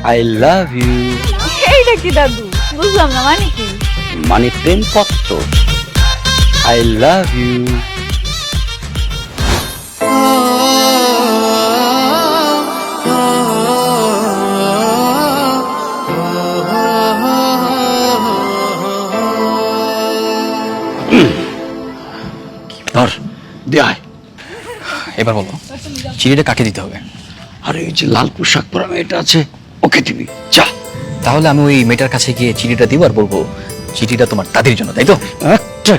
I love you. এইটা কি দাদু? বুঝলাম না, মানে কি? মানে প্রেমপত্র। I love you. ধর দেয়। এবার বলো, চিঠিটা কাকে দিতে হবে? আরে ওই যে লাল পোশাক পরা মেয়েটা আছে, ওকে দিবি। যা। তাহলে আমি ওই মেয়েটার কাছে গিয়ে চিঠিটা দিব আর বলবো চিঠিটা তোমার দাদির জন্য, তাই তো? একটা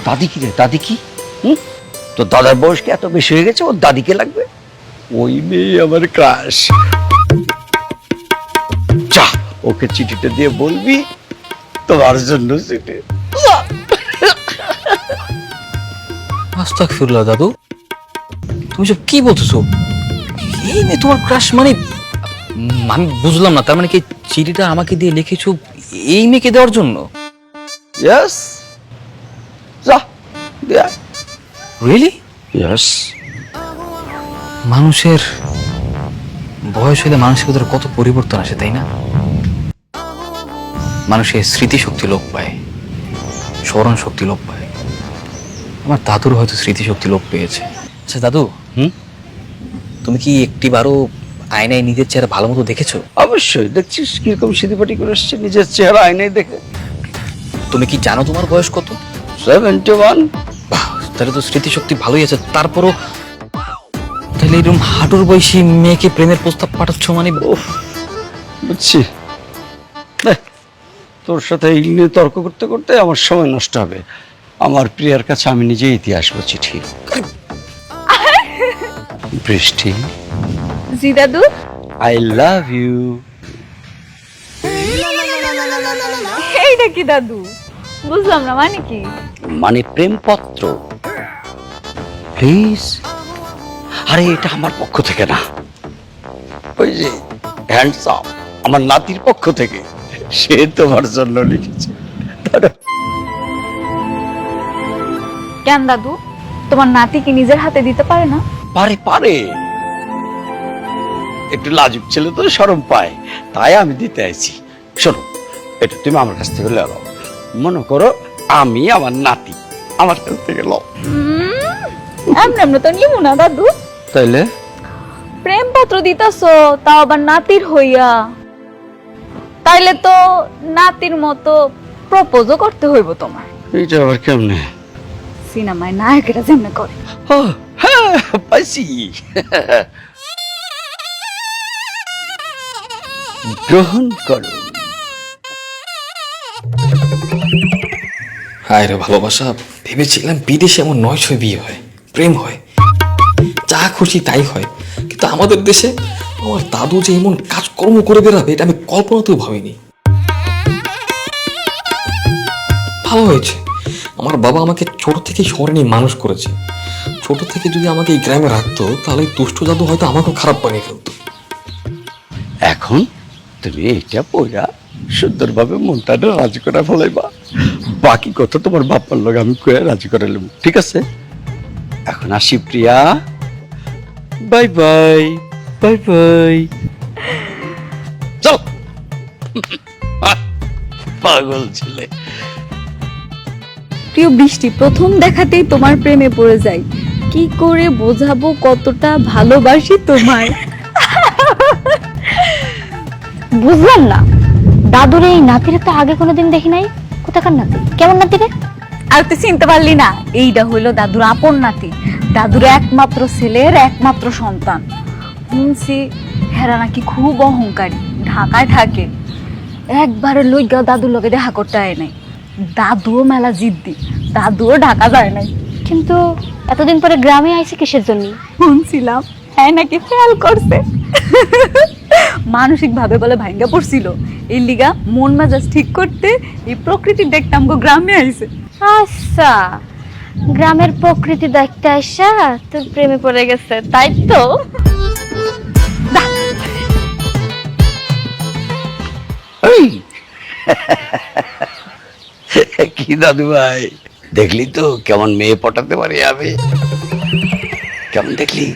দাদি কি রে? দাদি কি? তো দাদার বয়স কি এত বেশি হয়ে গেছে ওর দাদিকে লাগবে? ওই মেয়ে আমার ক্রাশ। যা, ওকে চিঠিটা দিয়ে বলবি তোমার জন্য চিঠি। আস্তাগফিরুল্লাহ দাদু, তুমি সব কি বলতেছো? এই মেয়ে তোমার ক্রাশ মানে? আমি বুঝলাম না, তার মানে কি চিঠিটা আমাকে দিয়ে লিখেছো এই মেয়েকে দেওয়ার জন্য? ইয়েস, যা দেয়া। রিয়েলি? ইয়েস। মানুষের বয়স হলে মানুষের ভিতরে কত পরিবর্তন আসে, তাই না? মানুষের স্মৃতিশক্তি লোপ পায়, স্মরণ শক্তি লোপ পায়। আমার দাদুর হয়তো স্মৃতিশক্তি লোপ পেয়েছে। আচ্ছা দাদু, তুমি কি একটিবারও আয়নায় নিজের চেহারা ভালো মতো দেখেছো? অবশ্যই দেখছিস কিরকম সিঁড়িপাটি করে এসছে, নিজের চেহারা আয়নায় দেখে। তুমি কি জানো তোমার বয়স কত? 71। বাহ, তাহলে তো স্মৃতিশক্তি ভালোই আছে। তারপরও তাহলে এরকম হাঁটুর বয়সী মেয়েকে প্রেমের প্রস্তাব পাঠাচ্ছ মানে? বুঝছি। দেখ, তোর সাথে এই নিয়ে তর্ক করতে করতে আমার সময় নষ্ট হবে। আমার প্রিয়ার কাছে আমি নিজেই ইতিহাস বলছি। ঠিক বৃষ্টি, জি দাদু। I love you. এইটা কি দাদু? বুঝলাম না, মানে কি? মানে প্রেমপত্র। প্লিজ। আরে এটা আমার পক্ষ থেকে না, ওই যে হ্যান্ডসাম আমার নাতির পক্ষ থেকে, সে তোমার জন্য লিখেছে। কেন দাদু, তোমার নাতি কি নিজের হাতে দিতে পারে না? পারে পারে, একটু লাজুক ছেলে তো, শরম পায়, তাই আমি দিতে আইছি। শোনো, এটা তুমি আমার কাছ থেকে লাও। মনে করো আমি আমার নাতি, আমার কাছ থেকে লাও। এমন এমন তো নিব না দাদু। তাইলে প্রেমপত্র দিতাছো, তাও আবার নাতির হইয়া। তাইলে তো নাতির মতো প্রপোজও করতে হইব তোমার। এইটা আবার কেমনে? সিনেমায় নায়কেরা যেমনে করে। ও হ্যাঁ, পাইছি। গ্রহণ করো। হায় রে ভালোবাসা, ভেবেছিলাম বিদেশে এমন 900 বিয়ে হয়, প্রেম হয়, যা খুশি তাই হয়। কিন্তু আমাদের দেশে আমার দাদু যে এমন কাজকর্ম করে বেড়াবে এটা আমি কল্পনাতেও ভাবিনি। ভালো হয়েছে, আমার বাবা আমাকে ছোট থেকে শহরে নিয়ে মানুষ করেছে। ছোট থেকে যদি আমাকে এই গ্রামে রাখতো তাহলে দুষ্ট দাদু হয়তো আমাকেও খারাপ বানিয়ে ফেলতো। এখন তুমি এইটা পড়া সুন্দরভাবে মনটা রাজি করে ফেলাইবা। বাকি কথা তোমার বাপ্পার লোক আমি কয়ে রাজি করে নেব, ঠিক আছে? এখন আসি প্রিয়া, বাই বাই। Bye bye. চল। পাগল ছেলে। প্রিয় বৃষ্টি, প্রথম দেখাতেই তোমার প্রেমে পড়ে যাই। কি করে বোঝাবো কতটা ভালোবাসি তোমায়। বুঝলাম না, দাদুর এই নাতিরে তো আগে কোনোদিন দেখি নাই। কোথাকার নাতি? কেমন নাতি রে? আর তুই চিনতে পারলি না? এইটা হইলো দাদুর আপন নাতি, দাদুর একমাত্র ছেলের একমাত্র সন্তান। শুনছি হেরা নাকি খুব অহংকারী, ঢাকায় থাকে। একবারে লইগা দাদুর লগে দেখা করতে আয় নাই। দাদুও মেলা জিদ্দি, দাদুও ঢাকা যায় নাই। কিন্তু এতদিন পরে গ্রামে আইছে কিসের জন্য? শুনছিলাম হ্যাঁ নাকি ফেল করছে, মানসিক ভাবে বলে ভাঙ্গা পড়ছিল। এই লিগা মন মেজাজ ঠিক করতে এই প্রকৃতির দেখতে আমগো গ্রামে আইছে। আচ্ছা, গ্রামের প্রকৃতি দেখতে আইসা তোর প্রেমে পড়ে গেছে, তাই তো? এই, কি দাদু ভাই, দেখলি তো কেমন মেয়ে পটাতে পারি আমি? কেমন দেখলি?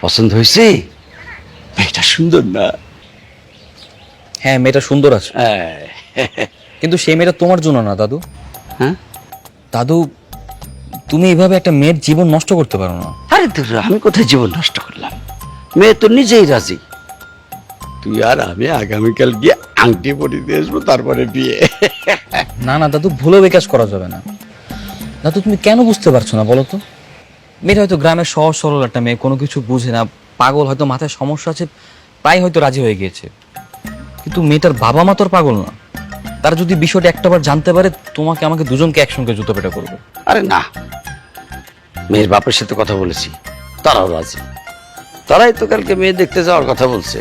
পছন্দ হয়েছে? মেয়েটা সুন্দর না? হ্যাঁ, মেয়েটা সুন্দর আছে, হ্যাঁ। কিন্তু সেই মেয়েটা তোমার জন্য না দাদু। হ্যাঁ? দাদু, তুমি এভাবে একটা মেয়ের জীবন নষ্ট করতে পারো না। আরে দূর, আমি কোথায় জীবন নষ্ট করলাম? মেয়ে তো নিজেই রাজি। তুই আর আমি আগামীকাল গিয়ে আংটি পরিয়ে দিয়ে আসবো, তারপরে বিয়ে। না না দাদু, ভুলেও এই কাজ করা যাবে না। দাদু, তুমি কেন বুঝতে পারছো না বলো তো? মেয়েটা হয়তো গ্রামের সহজ সরল একটা মেয়ে, কোনো কিছু বুঝে না, পাগল, হয়তো মাথায় সমস্যা আছে, তাই হয়তো রাজি হয়ে গিয়েছে। কিন্তু মেয়েটার বাবা মা তোর পাগল না। তারা যদি বিষয়টা একটাবার জানতে পারে, তোমাকে আমাকে দুজনকে একসঙ্গে জুতো পেটা করবে। আরে না, মেয়ের বাপের সাথে কথা বলেছি, তারাও রাজি। তারাই তো কালকে মেয়ে দেখতে যাওয়ার কথা বলছে।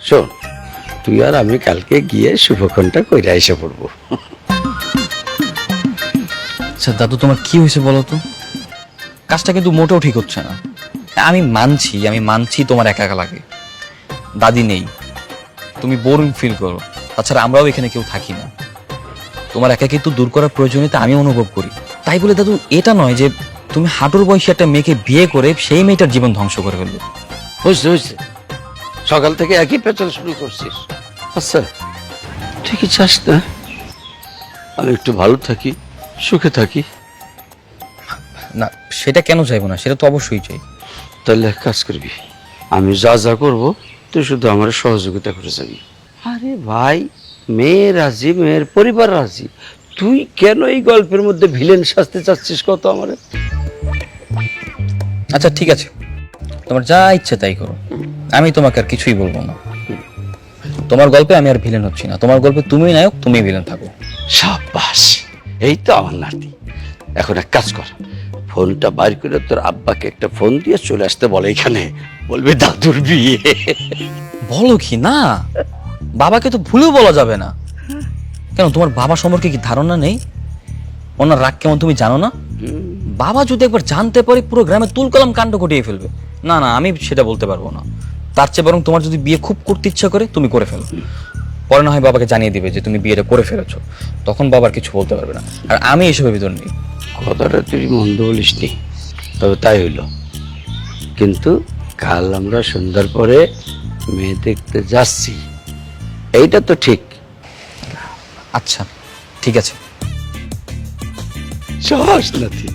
শোন, তুই আর আমি কালকে গিয়ে শুভক্ষণটা কইরা এসে পড়বো। আচ্ছা দাদু, তোমার কি হয়েছে বলো তো? কাজটা কিন্তু মোটেও ঠিক হচ্ছে না। আমি মানছি তোমার একা একা লাগে, দাদি নেই, তুমি বোরিং ফিল করো, তাছাড়া আমরাও এখানে কেউ থাকি না। তোমার একাকিত্ব দূর করার প্রয়োজনীয়তা আমি অনুভব করি। তাই বলে দাদু এটা নয় যে তুমি হাঁটুর বয়সী একটা মেয়েকে বিয়ে করে সেই মেয়েটার জীবন ধ্বংস করে ফেলবে। বুঝছে, সকাল থেকে একই পেঁচাল শুরু করছিস। আচ্ছা, ঠিকই চাস না আমি একটু ভালো থাকি, সুখে থাকি? না, সেটা কেন চাইবো না, সেটা তো অবশ্যই চাই। তাহলে এক কাজ করবি, আমি যা যা করবো তুই শুধু আমার সহযোগিতা করে যাবি। আরে ভাই, মেয়ে রাজি, মেয়ের পরিবার রাজি, তুই কেন এই গল্পের মধ্যে ভিলেন সাজতে চাচ্ছিস কত আমারে? আচ্ছা ঠিক আছে, তোমার যা ইচ্ছে তাই করো, আমি তোমাকে আর কিছুই বলবো না। তোমার গল্পে আমি আর ভিলেন হচ্ছি না, তোমার গল্পে তুমি নায়ক, তুমি ভিলেন থাকো। সাবাস, এই তো আমার নাতি। এখন এক কাজ কর, ফোনটা বাইর করে তোর আব্বাকে একটা ফোন দিয়ে চলে আসতে বলে এখানে, বলবে দাদুর বিয়ে। বলো কি? না, বাবাকে তো ভুলেও বলা যাবে না। কেন, তোমার বাবা সম্পর্কে কি ধারণা নেই? ওনার রাগ কেমন তুমি জানো না? বাবা যদি একবার জানতে পারে, পুরো গ্রামে তুলকালাম কাণ্ড ঘটিয়ে ফেলবে। না না, আমি সেটা বলতে পারবো না। তার চেয়ে বরং তোমার যদি বিয়ে খুব করতে ইচ্ছা করে, তুমি করে ফেলো। পরে না হয় বাবাকে জানিয়ে দিবে যে তুমি বিয়েটা করে ফেলেছো, তখন বাবার কিছু বলতে পারবে না। আর আমি এসবের ভিতর নেই। কথাটা তুই মন্দ বলিস নি, তবে তাই হইল। কিন্তু কাল আমরা সন্ধ্যার পরে মেয়ে দেখতে যাচ্ছি, এইটা তো ঠিক। আচ্ছা ঠিক আছে। সহজ নাতি।